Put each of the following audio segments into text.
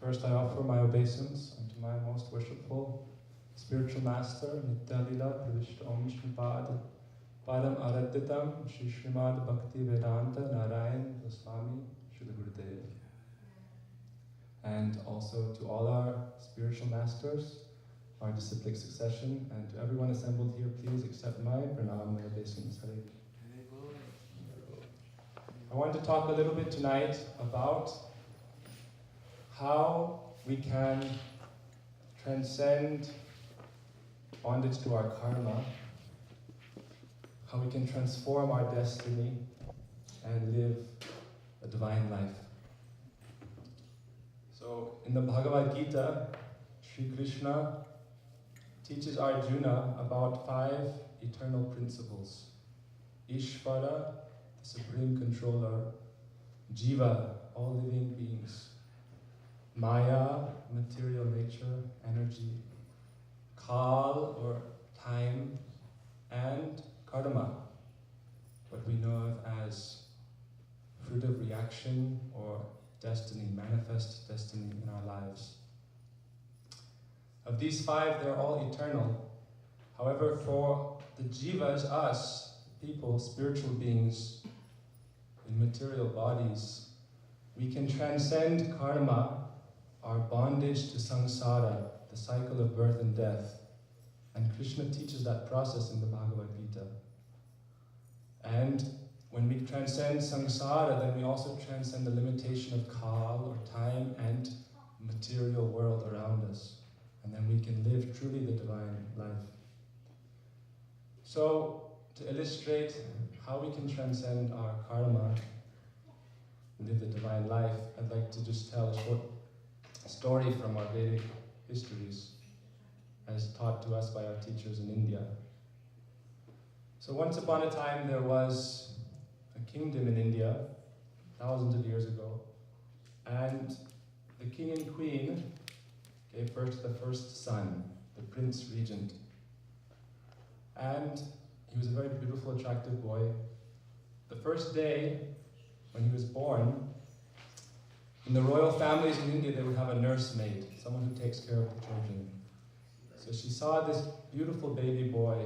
First, I offer my obeisance unto my most worshipful spiritual master, Nityalila Pravishta Om Shripada Padam Aradhitam Shri Srimad Bhakti Vedanta Narayan Goswami Srila Gurudev. And also to all our spiritual masters, our disciplic succession, and to everyone assembled here, please accept my pranam, my obeisance. Hare. I want to talk a little bit tonight about how we can transcend bondage to our karma, how we can transform our destiny and live a divine life. So in the Bhagavad Gita, Sri Krishna teaches Arjuna about 5 eternal principles. Ishvara, the supreme controller; Jiva, all living beings; Maya, material nature, energy; Kal, or time; and Karma, what we know of as fruit of reaction or destiny, manifest destiny in our lives. Of these 5, they're all eternal. However, for the jivas, us, people, spiritual beings in material bodies, we can transcend karma, our bondage to samsara, the cycle of birth and death. And Krishna teaches that process in the Bhagavad Gita. And when we transcend samsara, then we also transcend the limitation of kal, or time, and material world around us. And then we can live truly the divine life. So, to illustrate how we can transcend our karma, live the divine life, I'd like to just tell a short story from our Vedic histories, as taught to us by our teachers in India. So once upon a time there was a kingdom in India, thousands of years ago, and the king and queen gave birth to the first son, the prince regent. And he was a very beautiful, attractive boy. The first day when he was born, in the royal families in India, they would have a nursemaid, someone who takes care of the children. So she saw this beautiful baby boy,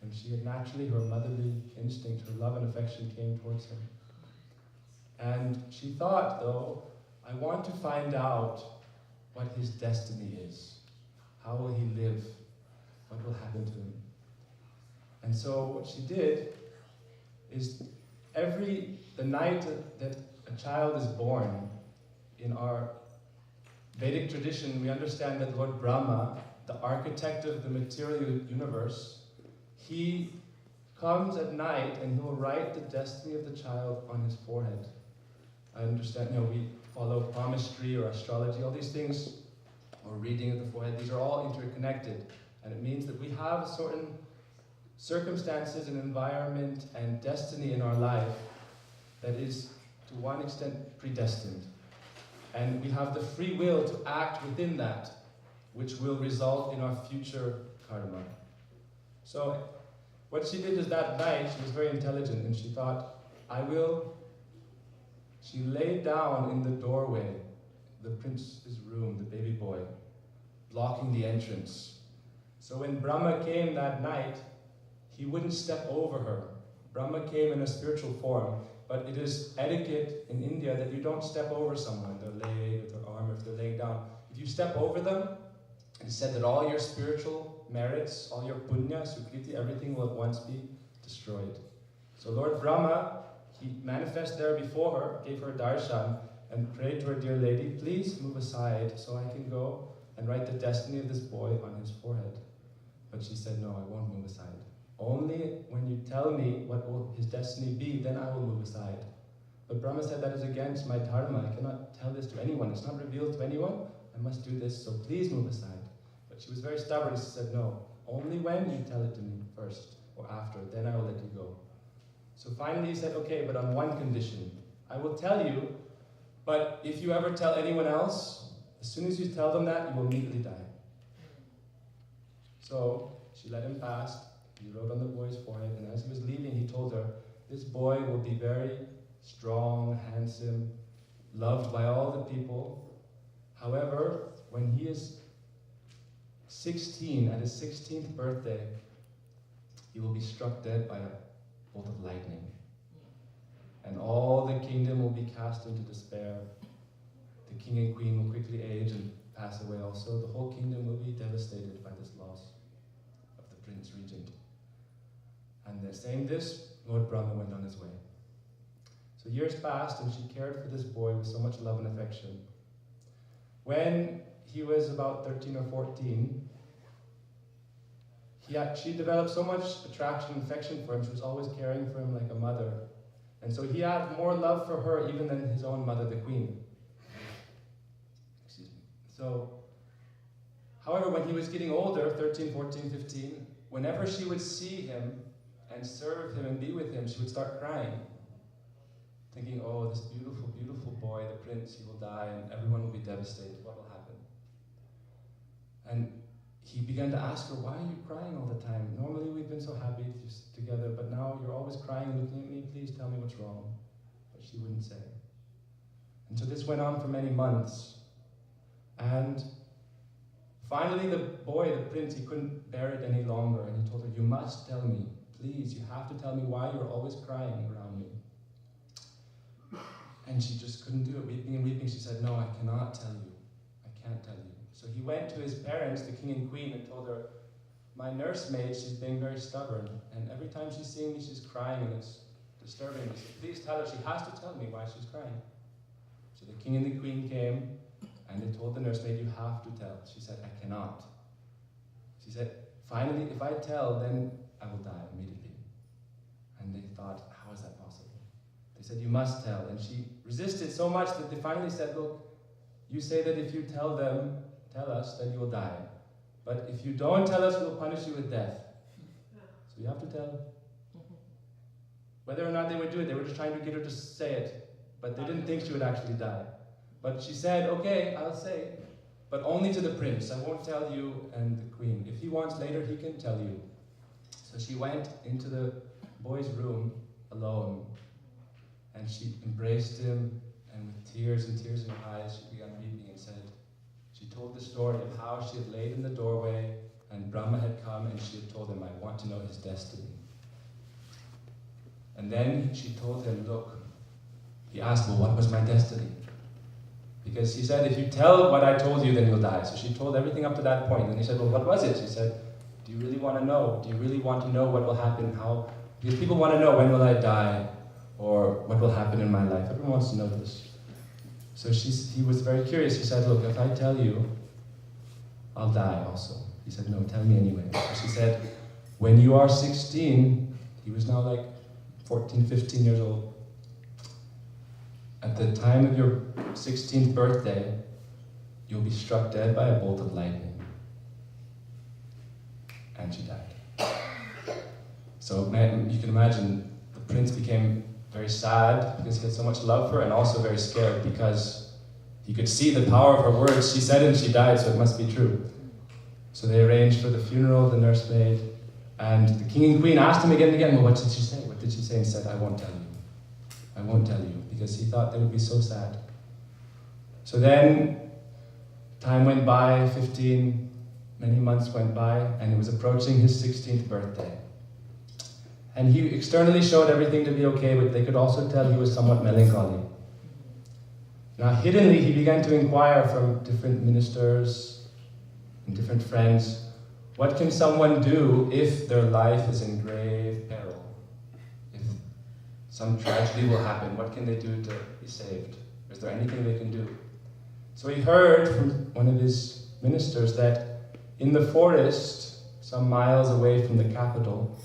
and she had naturally, her motherly instinct, her love and affection came towards him. And she thought, though, I want to find out what his destiny is. How will he live? What will happen to him? And so what she did is the night that a child is born, in our Vedic tradition, we understand that Lord Brahma, the architect of the material universe, he comes at night and he will write the destiny of the child on his forehead. I understand, we follow palmistry or astrology, all these things, or reading of the forehead, these are all interconnected. And it means that we have certain circumstances and environment and destiny in our life that is, to one extent, predestined. And we have the free will to act within that, which will result in our future karma. So, what she did is that night, she was very intelligent, and she thought, she laid down in the doorway, the prince's room, the baby boy, blocking the entrance. So when Brahma came that night, he wouldn't step over her. Brahma came in a spiritual form, but it is etiquette in India that you don't step over someone, their leg or their arm, or if they're laying down. If you step over them, it's said that all your spiritual merits, all your punya, sukriti, everything will at once be destroyed. So Lord Brahma, he manifested there before her, gave her darshan, and prayed to her, dear lady, please move aside so I can go and write the destiny of this boy on his forehead. But she said, no, I won't move aside. Only when you tell me what will his destiny be, then I will move aside. But Brahma said, that is against my dharma. I cannot tell this to anyone. It's not revealed to anyone. I must do this, so please move aside. But she was very stubborn. She said, no, only when you tell it to me first or after, then I will let you go. So finally he said, okay, but on one condition. I will tell you, but if you ever tell anyone else, as soon as you tell them that, you will immediately die. So she let him pass. He wrote on the boy's forehead, and as he was leaving, he told her, this boy will be very strong, handsome, loved by all the people. However, when he is 16, at his 16th birthday, he will be struck dead by a bolt of lightning. And all the kingdom will be cast into despair. The king and queen will quickly age and pass away also. The whole kingdom will be devastated by this loss of the prince regent. And saying this, Lord Brahma went on his way. So years passed, and she cared for this boy with so much love and affection. When he was about 13 or 14, she developed so much attraction and affection for him. She was always caring for him like a mother. And so he had more love for her even than his own mother, the queen. Excuse me. So, however, when he was getting older, 13, 14, 15, whenever she would see him and serve him and be with him, she would start crying, thinking, oh, this beautiful, beautiful boy, the prince, he will die and everyone will be devastated. What will happen? And he began to ask her, why are you crying all the time? Normally we've been so happy just together, but now you're always crying and looking at me. Please tell me what's wrong. But she wouldn't say. And so this went on for many months. And finally the boy, the prince, he couldn't bear it any longer. And he told her, you must tell me. Please, you have to tell me why you're always crying around me. And she just couldn't do it. Weeping and weeping, she said, no, I cannot tell you. I can't tell you. So he went to his parents, the king and queen, and told her, my nursemaid, she's being very stubborn, and every time she's seeing me, she's crying, and it's disturbing me. So please tell her, she has to tell me why she's crying. So the king and the queen came, and they told the nursemaid, you have to tell. She said, I cannot. She said, finally, if I tell, then I will die immediately. And they thought, how is that possible? They said, you must tell. And she resisted so much that they finally said, look, you say that if you tell us, then you will die. But if you don't tell us, we'll punish you with death. So you have to tell. Whether or not they would do it, they were just trying to get her to say it. But they didn't think she would actually die. But she said, okay, I'll say, but only to the prince. I won't tell you and the queen. If he wants later, he can tell you. So she went into the boy's room alone, and she embraced him, and with tears and tears in her eyes, she began weeping and said, she told the story of how she had laid in the doorway, and Brahma had come, and she had told him, I want to know his destiny. And then she told him, look, he asked, well, what was my destiny? Because he said, if you tell what I told you, then you'll die. So she told everything up to that point. And he said, well, what was it? She said, do you really want to know? Do you really want to know what will happen? How? Because people want to know, when will I die? Or what will happen in my life? Everyone wants to know this. So he was very curious. He said, look, if I tell you, I'll die also. He said, no, tell me anyway. So she said, when you are 16, he was now like 14, 15 years old. At the time of your 16th birthday, you'll be struck dead by a bolt of lightning. And she died. So you can imagine, the prince became very sad because he had so much love for her, and also very scared because he could see the power of her words. She said it and she died, so it must be true. So they arranged for the funeral of the nursemaid, and the king and queen asked him again and again, well, what did she say? What did she say? And he said, I won't tell you. I won't tell you, because he thought they would be so sad. So then, time went by, 15, many months went by, and it was approaching his 16th birthday. And he externally showed everything to be okay, but they could also tell he was somewhat melancholy. Now, hiddenly, he began to inquire from different ministers and different friends, what can someone do if their life is in grave peril? If some tragedy will happen, what can they do to be saved? Is there anything they can do? So he heard from one of his ministers that in the forest, some miles away from the capital,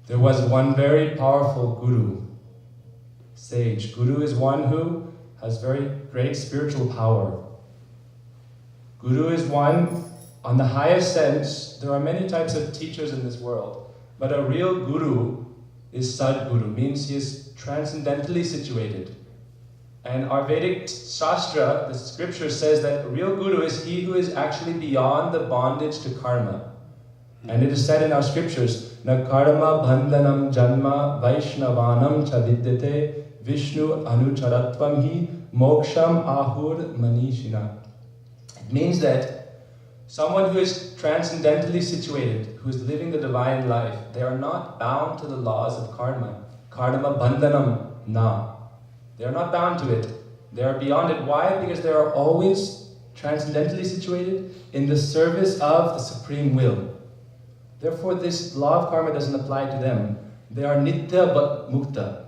there was one very powerful guru, sage. Guru is one who has very great spiritual power. Guru is one, on the highest sense, there are many types of teachers in this world, but a real guru is Sadguru, means he is transcendentally situated. And our Vedic Shastra, the scripture, says that a real guru is he who is actually beyond the bondage to karma. And it is said in our scriptures, Na karma bandhanam janma vaishnavanam cha vidyate Vishnu anucharatvam hi moksham ahur manishina. It means that someone who is transcendentally situated, who is living the divine life, they are not bound to the laws of karma. Karma bandhanam na. They are not bound to it. They are beyond it. Why? Because they are always transcendentally situated in the service of the Supreme Will. Therefore, this law of karma doesn't apply to them. They are nitya but mukta.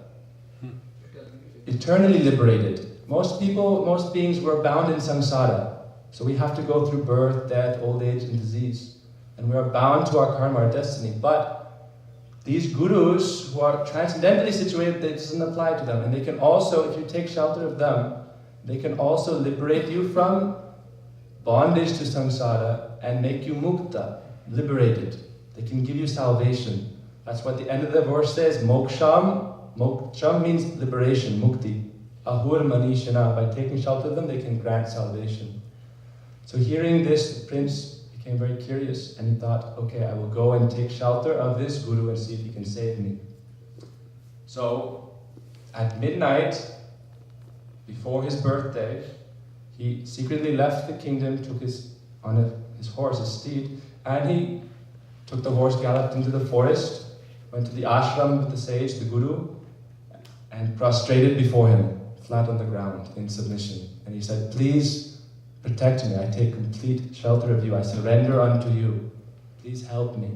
Eternally liberated. Most beings were bound in samsara. So we have to go through birth, death, old age, and disease. And we are bound to our karma, our destiny. But these gurus who are transcendentally situated, it doesn't apply to them. And they can also, if you take shelter of them, they can also liberate you from bondage to samsara and make you mukta, liberated. They can give you salvation. That's what the end of the verse says, moksham. Moksham means liberation, mukti. Ahur manishana. By taking shelter of them, they can grant salvation. So hearing this, the prince became very curious and he thought, okay, I will go and take shelter of this guru and see if he can save me. So at midnight, before his birthday, he secretly left the kingdom, took his horse, his steed, and he took the horse, galloped into the forest, went to the ashram with the sage, the guru, and prostrated before him, flat on the ground, in submission. And he said, please protect me, I take complete shelter of you, I surrender unto you, please help me.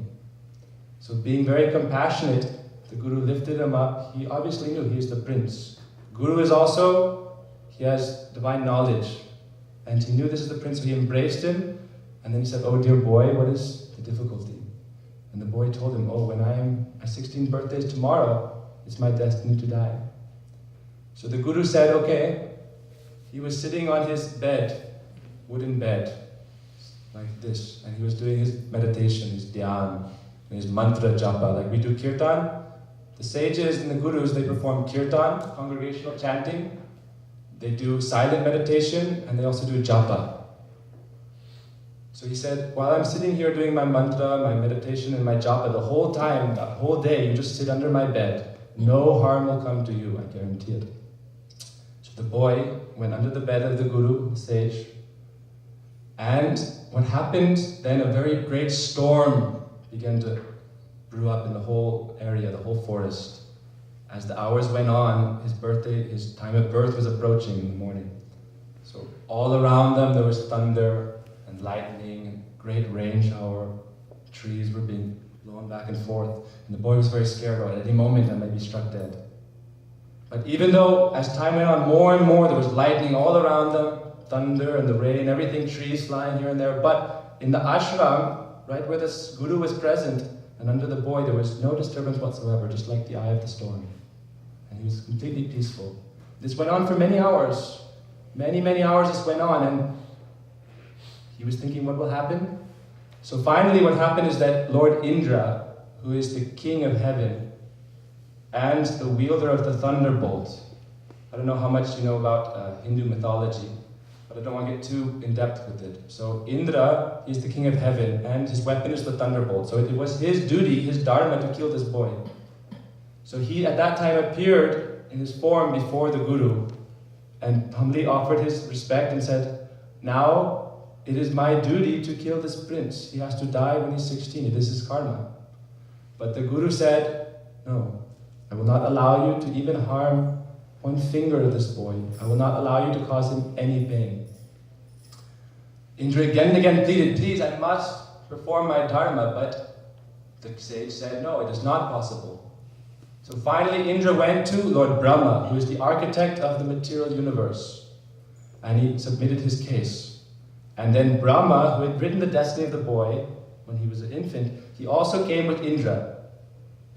So being very compassionate, the guru lifted him up. He obviously knew he is the prince. Guru is also, he has divine knowledge. And he knew this is the prince, so he embraced him. And then he said, oh dear boy, what is the difficulty? And the boy told him, oh, when I am, my 16th birthday is tomorrow, it's my destiny to die. So the guru said, okay. He was sitting on his bed, wooden bed, like this. And he was doing his meditation, his dhyan, his mantra japa, like we do kirtan. The sages and the gurus, they perform kirtan, congregational chanting. They do silent meditation, and they also do japa. So he said, while I'm sitting here doing my mantra, my meditation, and my japa, the whole time, the whole day, you just sit under my bed. No harm will come to you, I guarantee it. So the boy went under the bed of the guru, the sage, and what happened, then a very great storm began to brew up in the whole area, the whole forest. As the hours went on, his time of birth was approaching in the morning. So all around them there was thunder and lightning and great rain shower. Trees were being blown back and forth. And the boy was very scared about it. At any moment I might be struck dead. But even though as time went on more and more, there was lightning all around them, thunder and the rain, everything, trees flying here and there. But in the ashram, right where this guru was present, and under the boy, there was no disturbance whatsoever, just like the eye of the storm. And he was completely peaceful. This went on for many hours. Many hours this went on, and he was thinking, what will happen? So finally what happened is that Lord Indra, who is the king of heaven, and the wielder of the thunderbolt. I don't know how much you know about Hindu mythology, but I don't want to get too in depth with it. So Indra is the king of heaven, and his weapon is the thunderbolt. So it was his duty, his dharma, to kill this boy. So he at that time appeared in his form before the guru, and humbly offered his respect and said, now it is my duty to kill this prince. He has to die when he's 16. It is his karma. But the guru said, no, I will not allow you to even harm one finger of this boy. I will not allow you to cause him any pain. Indra again and again pleaded, please, I must perform my dharma. But the sage said, no, it is not possible. So finally Indra went to Lord Brahma, who is the architect of the material universe, and he submitted his case. And then Brahma, who had written the destiny of the boy when he was an infant, he also came with Indra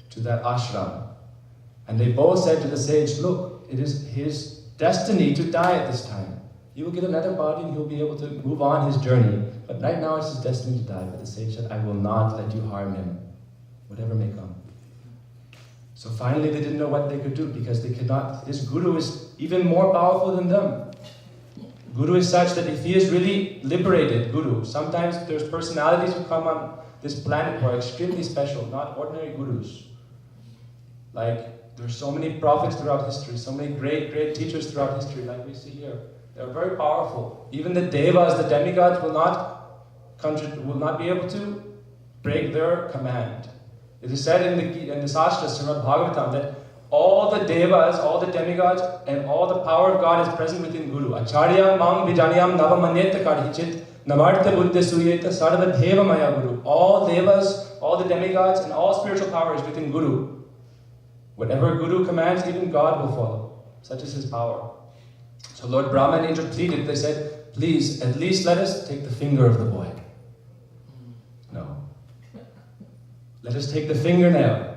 to that ashram. And they both said to the sage, look, it is his destiny to die at this time. He will get another body and he'll be able to move on his journey. But right now it's his destiny to die. But the sage said, I will not let you harm him, whatever may come. So finally they didn't know what they could do, because they could not, this guru is even more powerful than them. Guru is such that if he is really liberated, guru, sometimes there's personalities who come on this planet who are extremely special, not ordinary gurus. Like, there's so many prophets throughout history, so many great teachers throughout history, like we see here. They're very powerful. Even the devas, the demigods, will not be able to break their command. It is said in the Sastra, Srimad Bhagavatam, that all the devas, all the demigods, and all the power of God is present within Guru. Acharya mang vijaniyam navamanyeta kadhichit namartha buddha suyeta sarva deva maya Guru. All devas, all the demigods, and all spiritual power is within Guru. Whatever Guru commands, even God will follow. Such is his power. So Lord Brahma and Indra pleaded. They said, please, at least let us take the finger of the boy. No. Let us take the fingernail.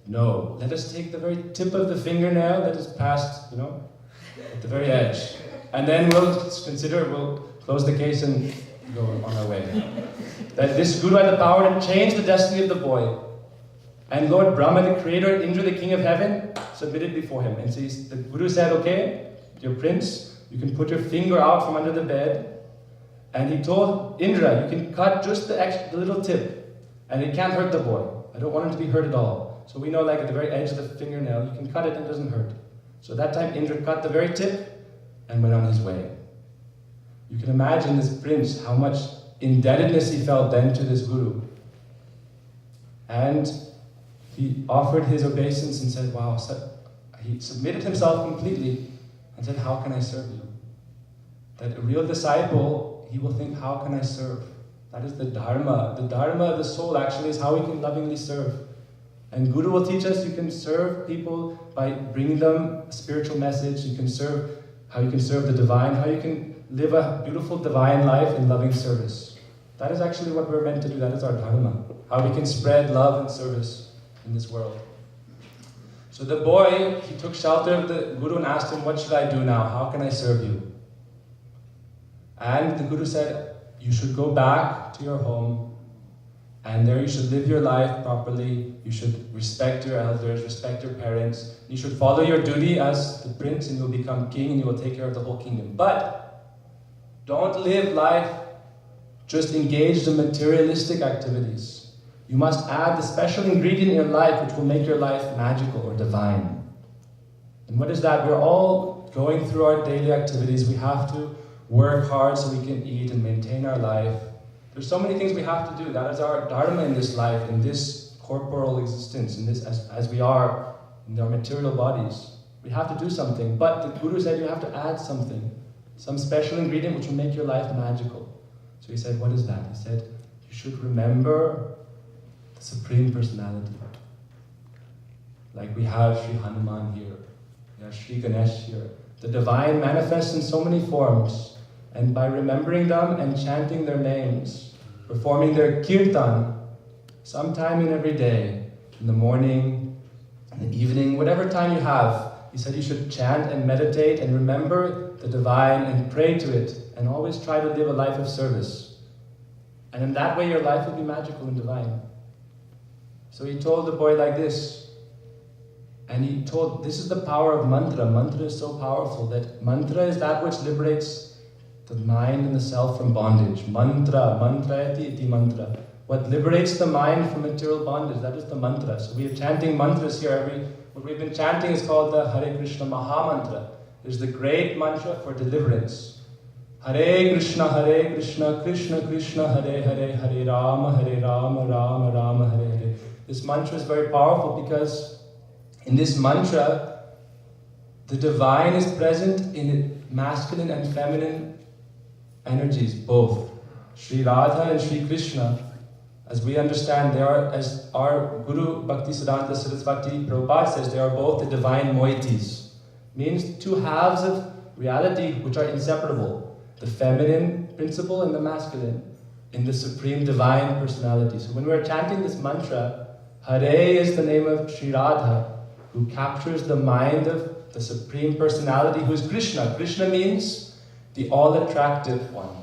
No. Let us take the very tip of the fingernail that is past, at the very edge. And then we'll close the case and go on our way. That this Guru had the power to change the destiny of the boy. And Lord Brahma, the creator, Indra, the king of heaven, submitted before him. And so the Guru said, okay, your prince, you can put your finger out from under the bed. And he told Indra, you can cut just the little tip. And it can't hurt the boy. I don't want him to be hurt at all. So we know, like at the very edge of the fingernail, you can cut it and it doesn't hurt. So at that time, Indra cut the very tip and went on his way. You can imagine this prince, how much indebtedness he felt then to this Guru. And he offered his obeisance and said, wow, he submitted himself completely and said, how can I serve you? That a real disciple, he will think, how can I serve? That is the Dharma. The Dharma of the soul actually is how we can lovingly serve. And Guru will teach us you can serve people by bringing them a spiritual message. You can serve how you can serve the divine, how you can live a beautiful divine life in loving service. That is actually what we're meant to do. That is our Dharma. How we can spread love and service in this world. So the boy, he took shelter of the Guru and asked him, what should I do now? How can I serve you? And the Guru said, you should go back to your home and there you should live your life properly. You should respect your elders, respect your parents. You should follow your duty as the prince and you'll become king and you will take care of the whole kingdom. But don't live life just engaged in materialistic activities. You must add the special ingredient in your life which will make your life magical or divine. And what is that? We're all going through our daily activities. We have to work hard so we can eat and maintain our life. There's so many things we have to do. That is our dharma in this life, in this corporal existence, in this as we are in our material bodies. We have to do something. But the Guru said you have to add something, some special ingredient which will make your life magical. So he said, what is that? He said, you should remember the Supreme Personality. Like we have Sri Hanuman here, we have Sri Ganesh here. The divine manifests in so many forms. And by remembering them and chanting their names, performing their kirtan, sometime in every day, in the morning, in the evening, whatever time you have, he said you should chant and meditate and remember the divine and pray to it and always try to live a life of service. And in that way your life will be magical and divine. So he told the boy like this, and he told, this is the power of mantra. Mantra is so powerful that mantra is that which liberates the mind and the self from bondage. Mantra, mantrayati iti mantra. What liberates the mind from material bondage, that is the mantra. So we are chanting mantras here. What we've been chanting is called the Hare Krishna Maha Mantra. It is the great mantra for deliverance. Hare Krishna, Krishna Krishna, Hare Hare, Hare Rama, Rama Rama, Hare Hare. This mantra is very powerful because in this mantra, the divine is present in masculine and feminine energies, both. Sri Radha and Sri Krishna, as we understand, they are, as our Guru Bhakti Siddhanta Saraswati Prabhupada says, they are both the divine moieties. Means two halves of reality which are inseparable. The feminine principle and the masculine in the supreme divine personality. So when we're chanting this mantra, Hare is the name of Sri Radha, who captures the mind of the supreme personality, who is Krishna. Krishna means the all-attractive one.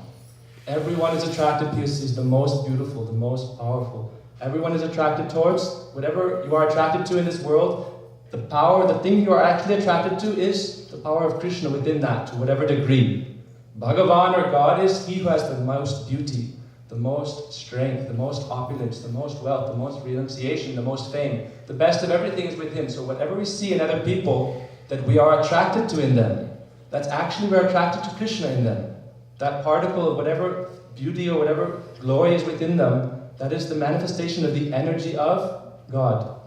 Everyone is attracted because he's the most beautiful, the most powerful. Everyone is attracted towards whatever you are attracted to in this world. The power, the thing you are actually attracted to is the power of Krishna within that, to whatever degree. Bhagavan or God is he who has the most beauty, the most strength, the most opulence, the most wealth, the most renunciation, the most fame. The best of everything is with him. So whatever we see in other people that we are attracted to in them, that's actually we're attracted to Krishna in them. That particle of whatever beauty or whatever glory is within them, that is the manifestation of the energy of God.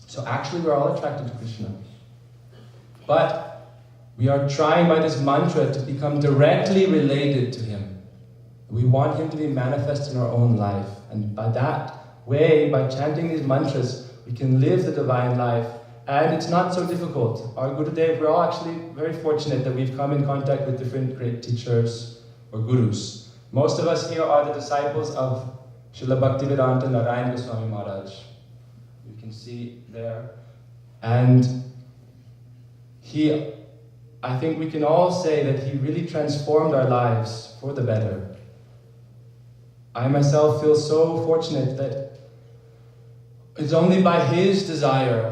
So actually we're all attracted to Krishna. But we are trying by this mantra to become directly related to Him. We want Him to be manifest in our own life. And by that way, by chanting these mantras, we can live the divine life. And it's not so difficult. Our Gurudev, we're all actually very fortunate that we've come in contact with different great teachers or gurus. Most of us here are the disciples of Srila Bhaktivedanta Narayan Goswami Maharaj. You can see there. And I think we can all say that he really transformed our lives for the better. I myself feel so fortunate that it's only by his desire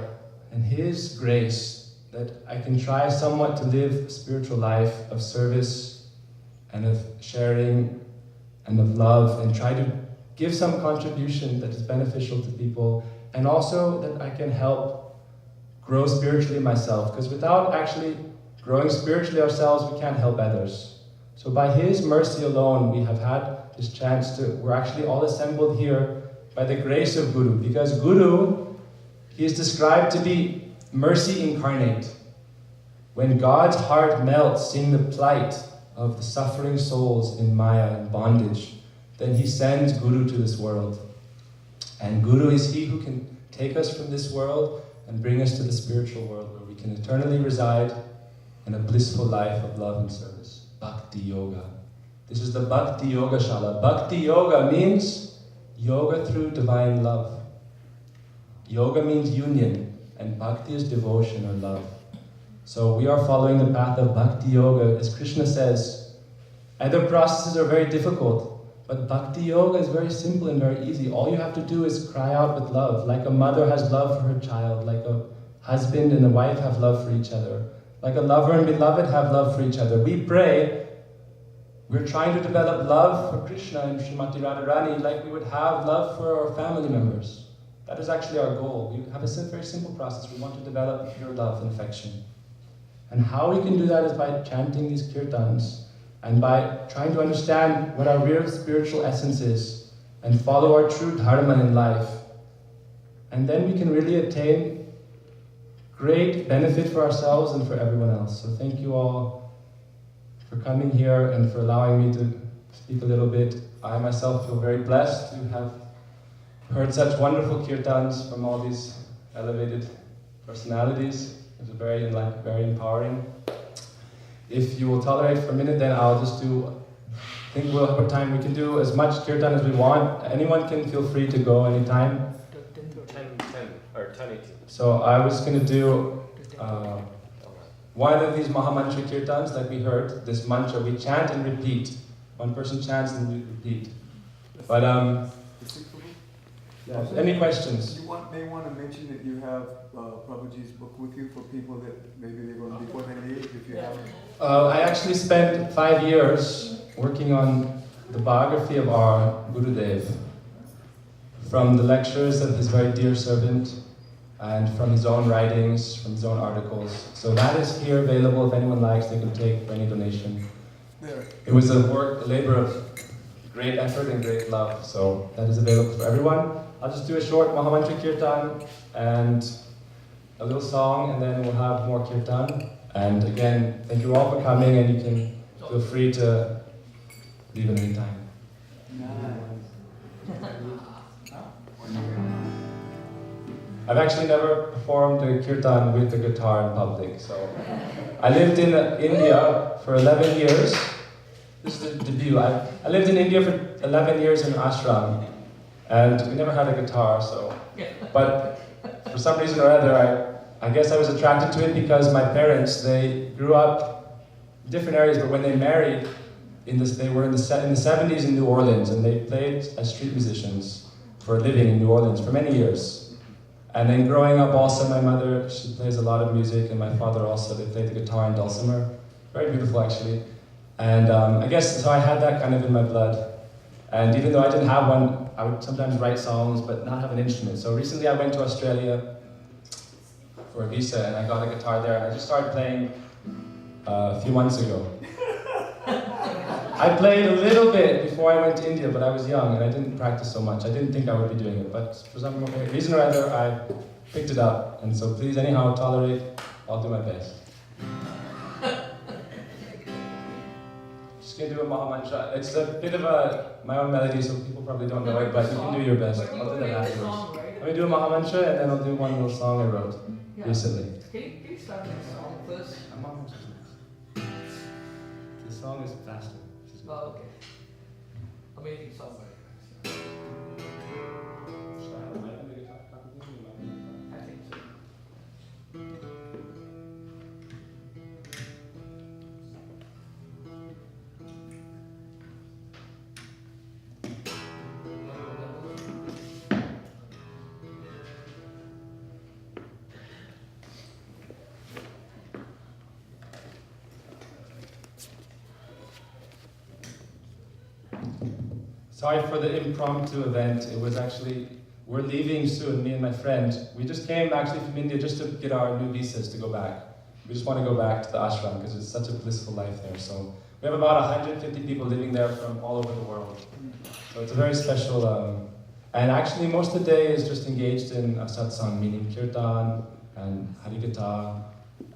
and his grace that I can try somewhat to live a spiritual life of service and of sharing and of love, and try to give some contribution that is beneficial to people, and also that I can help grow spiritually myself, because without actually growing spiritually ourselves, we can't help others. So by his mercy alone, we have had this chance we're actually all assembled here by the grace of Guru, because Guru, he is described to be mercy incarnate. When God's heart melts seeing the plight of the suffering souls in Maya and bondage, then he sends Guru to this world. And Guru is he who can take us from this world and bring us to the spiritual world, where we can eternally reside in a blissful life of love and service. Bhakti Yoga. This is the Bhakti Yogashala. Bhakti Yoga means yoga through divine love. Yoga means union, and Bhakti is devotion or love. So we are following the path of Bhakti Yoga, as Krishna says. Other processes are very difficult, but Bhakti Yoga is very simple and very easy. All you have to do is cry out with love, like a mother has love for her child, like a husband and a wife have love for each other, like a lover and beloved have love for each other. We pray, we're trying to develop love for Krishna and Srimati Radharani like we would have love for our family members. That is actually our goal. We have a very simple process. We want to develop pure love and affection. And how we can do that is by chanting these kirtans and by trying to understand what our real spiritual essence is and follow our true dharma in life. And then we can really attain great benefit for ourselves and for everyone else. So thank you all for coming here and for allowing me to speak a little bit. I myself feel very blessed to have heard such wonderful kirtans from all these elevated personalities. It was very empowering. If you will tolerate for a minute, then I'll just I think we'll have time. We can do as much kirtan as we want. Anyone can feel free to go anytime. 10:18. So I was going to do one of these Mahamantra kirtans, like we heard, this mantra. We chant and repeat. One person chants and we repeat. But yeah, any questions? You may want to mention that you have Prabhuji's book with you for people that maybe they're going to be before they leave, if you have. I actually spent 5 years working on the biography of our Gurudev, from the lectures of his very dear servant, and from his own writings, from his own articles. So that is here available. If anyone likes, they can take for any donation. There. It was a labor of great effort and great love. So that is available for everyone. I'll just do a short Mahamantra Kirtan and a little song, and then we'll have more Kirtan. And again, thank you all for coming, and you can feel free to leave at any time. I've actually never performed a Kirtan with the guitar in public, so I lived in India for 11 years. This is the debut. I lived in India for 11 years in an ashram, and we never had a guitar, so. But for some reason or other, I guess I was attracted to it because my parents, they grew up in different areas, but when they married, they were in the 70s in New Orleans, and they played as street musicians for a living in New Orleans for many years. And then growing up also, my mother, she plays a lot of music, and my father also, they played the guitar and dulcimer. Very beautiful, actually. And I guess, so I had that kind of in my blood. And even though I didn't have one, I would sometimes write songs, but not have an instrument. So recently I went to Australia for a visa, and I got a guitar there, and I just started playing a few months ago. I played a little bit before I went to India, but I was young and I didn't practice so much. I didn't think I would be doing it, but for some reason or other, I picked it up. And so please, anyhow, tolerate. I'll do my best. Just gonna do a Maha Mantra. It's a bit of my own melody, so people probably don't know it, but you can do your best. I'll do that afterwards. Let me do a Maha Mantra, and then I'll do one little song I wrote recently. Can you start the song first? A Maha Mantra. The song is faster. Oh, okay. Amazing song, right? I think so. Sorry for the impromptu event. It was actually, we're leaving soon, me and my friend. We just came actually from India just to get our new visas to go back. We just want to go back to the ashram because it's such a blissful life there. So we have about 150 people living there from all over the world. So it's a very special, and actually most of the day is just engaged in satsang, meaning kirtan and harikatha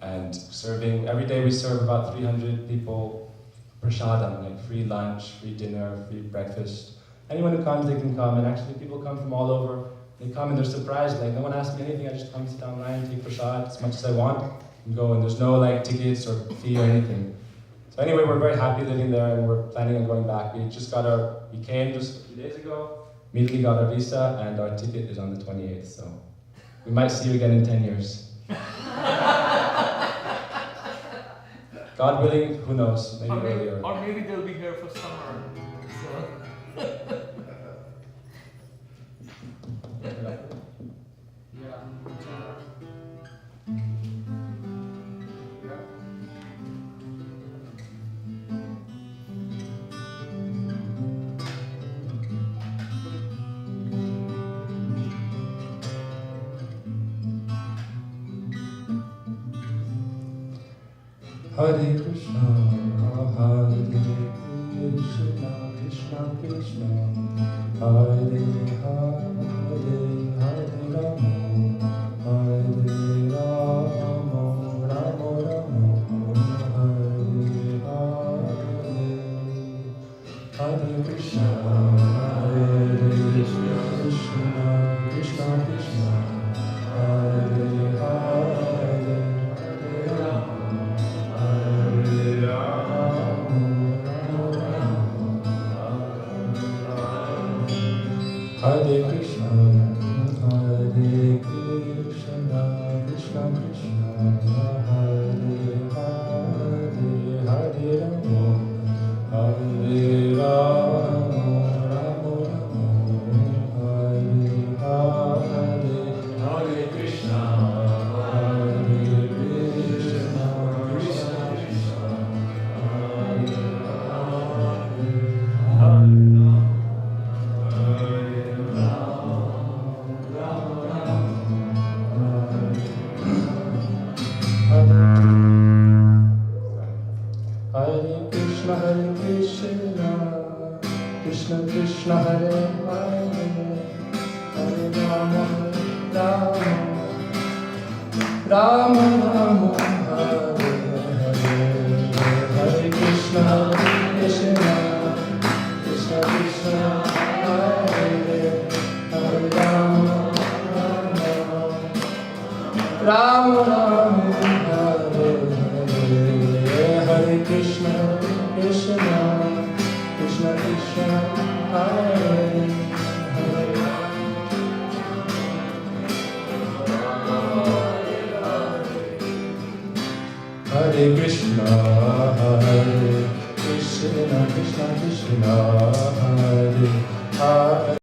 and serving. Every day we serve about 300 people prasadam, like free lunch, free dinner, free breakfast. Anyone who comes, they can come, and actually people come from all over. They come and they're surprised, like no one asks me anything, I just come, sit down, line, take prasad as much as I want, and go, and there's no like tickets or fee or anything. So anyway, we're very happy living there, and we're planning on going back. We came just a few days ago, immediately got our visa, and our ticket is on the 28th, so we might see you again in 10 years. God willing, who knows, maybe earlier. Or maybe they'll be here for summer. So. Hare Krishna, Hare Krishna, Krishna Krishna, Hare Hare, Hare Rama, Hare Rama, Rama Rama, Hare Hare, Hare Krishna, Hare Krishna, Krishna Krishna, Hare Hare. Hare Krishna, Hare Krishna, Krishna Krishna, Hare Hare, Hare Rama, Hare Rama, Rama Rama, Hare Hare, Hare Krishna, Hare Krishna, Krishna Krishna, Hare Hare, Hare Krishna Krishna Hare Hare, Hare Rama, Rama Rama, Rama Hare Hare, Hare Krishna Krishna, Krishna Krishna Hare Hare Rama, Rama Rama Hare Hare, Hare Krishna Krishna, Krishna Krishna Hare Hare, Hare Krishna, Hare Krishna, Krishna Krishna Hare Hare.